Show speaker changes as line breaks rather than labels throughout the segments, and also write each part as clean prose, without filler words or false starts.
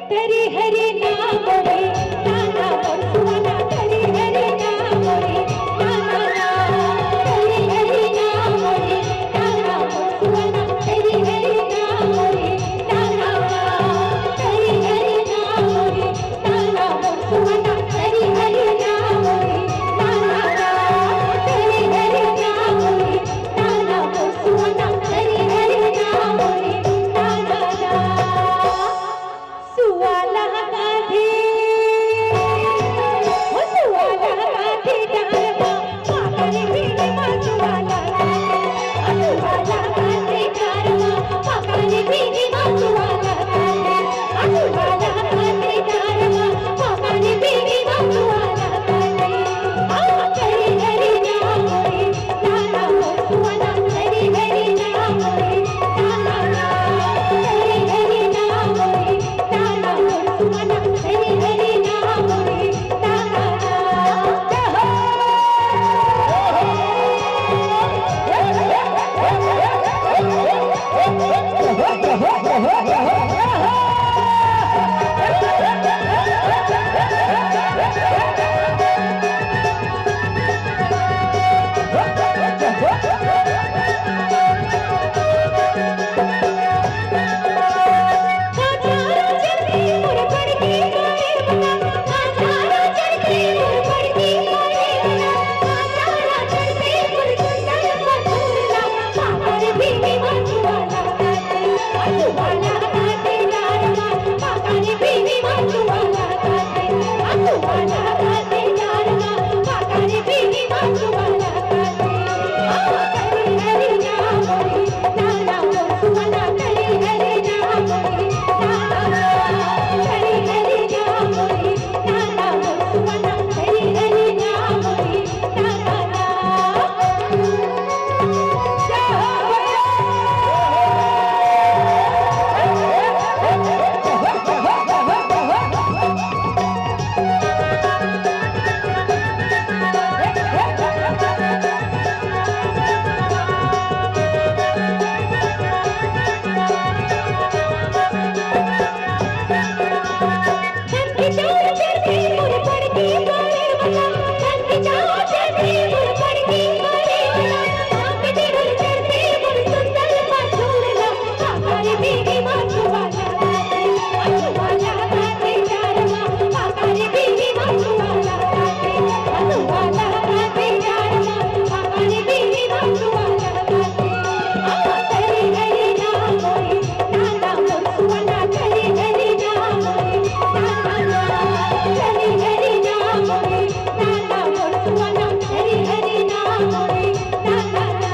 तरी हरी नाम रे नाना सुवना तरी हरी नाम रे नाना तरी हरी नाम रे नाना सुवना तरी हरी नाम रे नाना तरी हरी नाम रे नाना सुवना तरी हरी नाम रे नाना तरी हरी नाम रे नाना सुवना तरी हरी नाम रे नाना सुवाला काधी ओ सुवाला काधी डारमा पाकरी भीनी मा सुवाला काधी सुवाला काधी डारमा पाकरी भीनी मा सुवाला काधी सुवाला काधी डारमा पाकरी भीनी मा सुवाला काधी तरी हरी नाम रे नाना सुवना तरी हरी नाम रे नाना तरी हरी नाम रे नाना सुवना तरी हरी नाम रे नाना हजारों चढ़ती मुर पड़ती गाए बना हजारों चढ़ती मुर पड़ती गाए बना हजारों चढ़ती मुर सुंदर मधुरा पाकर भीनी मधुवाला काटे मधुवाला काटे डारमा पाकर भीनी मधुवाला काटे मधुवाला काटे डारमा पाकर भीनी मधुवाला काटे तरी हरी नाम रे नाना सुवना तरी हरी नाम रे नाना तरी हरी नाम रे नाना सुवना तरी हरी नाम रे नाना चंदी जाओ चंदी मुर पड़ती गाए बना चंदी जाओ चंदी मुर पड़ती गाए बना आंख दिल चंदी मुर सुंदर मधुरा पाकर भीनी मधुवाला काटे मधुवाला काटे डारमा पाकर भीनी मधुवाला काटे मधुवाला काटे डारमा पाकर भीनी मधुवाला काटे तरी हरी नाम रे नाना सुवना तरी हरी नाम रे नाना तरी हरी नाम रे नाना सुवना तरी हरी नाम रे नाना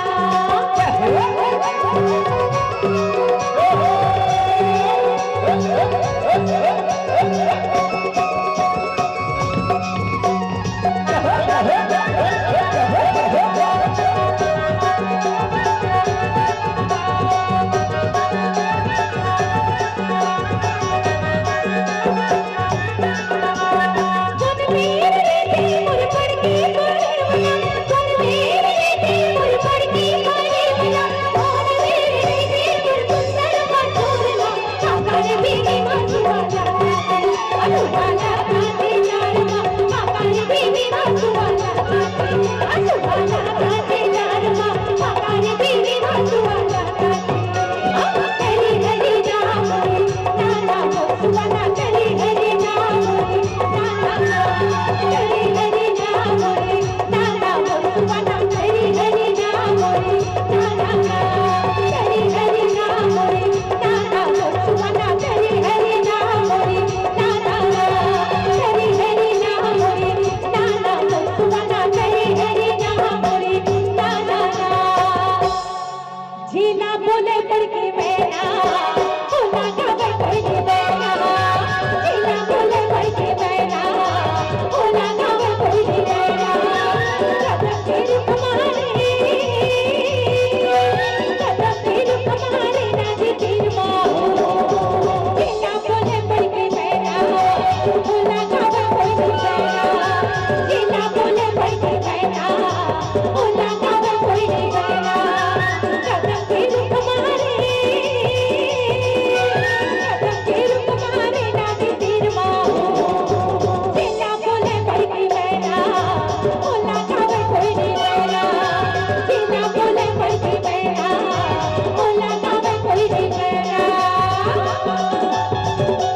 कौन मेरे रे मुर पड़ती गाए बना कौन मेरे रे मुर पड़ती गाए बना कौन मेरे रे मुर सुंदर मधुरा पाकर भीनी मधुवाला काटे मधुवाला काटे डारमा पाकर भीनी मधुवाला काटे मधुवाला काटे डारमा पाकर भीनी मधुवाला काटे तरी हरी नाम रे नाना सुवना तरी हरी नाम रे नाना तरी हरी नाम रे नाना सुवना तरी हरी नाम रे नाना तरी हरी नाम रे नाना सुवना तरी हरी नाम रे नाना ఆ